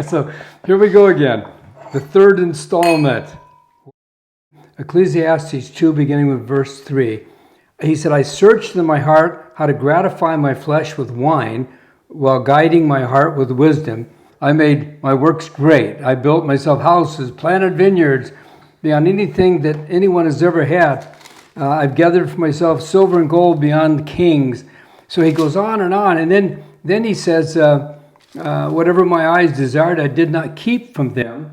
So here we go again. The third installment. Ecclesiastes 2, beginning with verse 3. He said, I searched in my heart how to gratify my flesh with wine, while guiding my heart with wisdom. I made my works great. I built myself houses, planted vineyards, beyond anything that anyone has ever had. I've gathered for myself silver and gold beyond kings. So he goes on, and then he says, whatever my eyes desired, I did not keep from them.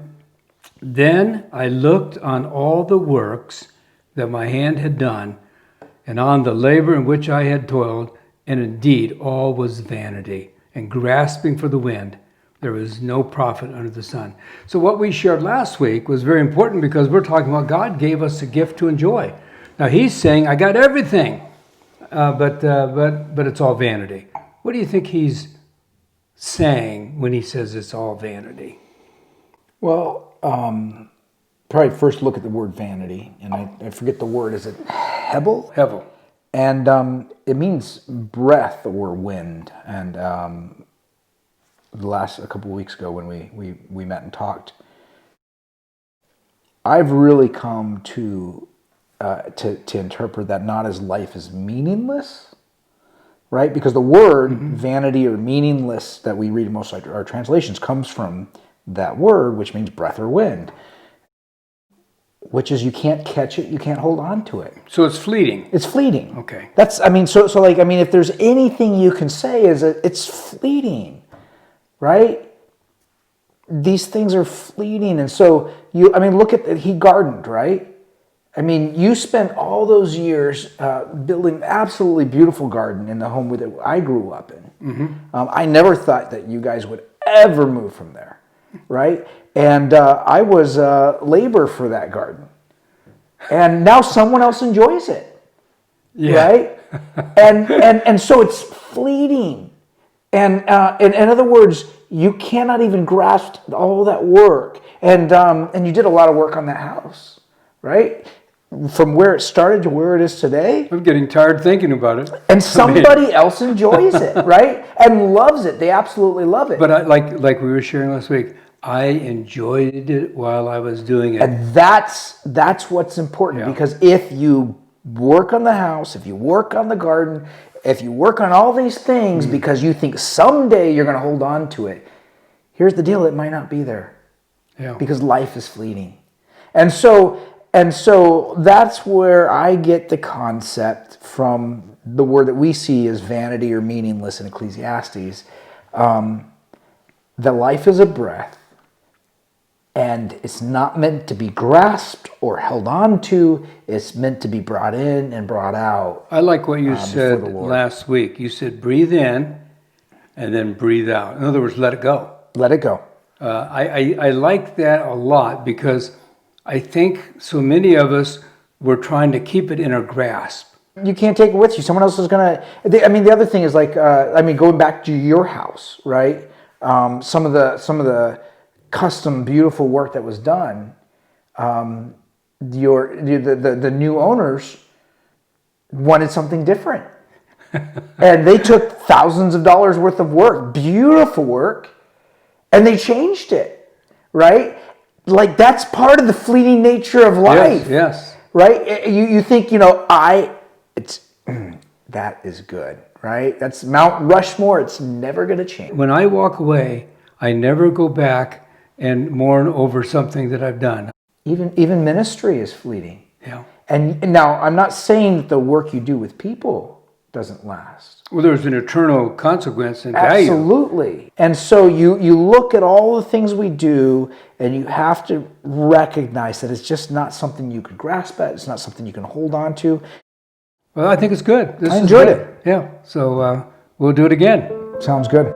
Then I looked on all the works that my hand had done, and on the labor in which I had toiled, and indeed all was vanity, and grasping for the wind. There was no profit under the sun. So what we shared last week was very important, because we're talking about God gave us a gift to enjoy. Now he's saying, I got everything, but it's all vanity. What do you think he's saying when he says it's all vanity? Well, probably first look at the word vanity, and I forget the word. Is it hebel? Hevel. And it means breath or wind. And a couple of weeks ago when we met and talked, I've really come to interpret that not as life is meaningless, right? Because the word vanity or meaningless that we read in most of our translations comes from that word, which means breath or wind, which is you can't catch it, you can't hold on to it. So it's fleeting. It's fleeting. Okay. If there's anything you can say is that it's fleeting, right? These things are fleeting. And so look at he gardened, right? You spent all those years building an absolutely beautiful garden in the home that I grew up in. I never thought that you guys would ever move from there, right? And I was labor for that garden. And now someone else enjoys it, right? And so it's fleeting. And in other words, you cannot even grasp all that work. And you did a lot of work on that house, right? From where it started to where it is today. I'm getting tired thinking about it. And somebody else enjoys it, right? And loves it. They absolutely love it. But like we were sharing last week, I enjoyed it while I was doing it. And that's what's important, because if you work on the house, if you work on the garden, if you work on all these things because you think someday you're going to hold on to it, here's the deal, it might not be there. Yeah. Because life is fleeting. And so that's where I get the concept from the word that we see as vanity or meaningless in Ecclesiastes, that life is a breath, and it's not meant to be grasped or held on to. It's meant to be brought in and brought out. I like what you said last week. You said breathe in and then breathe out. In other words, let it go. Let it go. I like that a lot, because I think so many of us were trying to keep it in our grasp. You can't take it with you. Someone else is going to... the other thing is going back to your house, right? Some of the custom, beautiful work that was done, the new owners wanted something different. And they took thousands of dollars worth of work, beautiful work, and they changed it, right? Like, that's part of the fleeting nature of life. Yes. Right? You think, that is good, right? That's Mount Rushmore. It's never going to change. When I walk away, I never go back and mourn over something that I've done. Even ministry is fleeting. Yeah. And now, I'm not saying that the work you do with people doesn't last. Well, there's an eternal consequence and value. Absolutely. And so you look at all the things we do, and you have to recognize that it's just not something you could grasp at. It's not something you can hold on to. Well, I think it's good. I enjoyed it. Yeah. So we'll do it again. Sounds good.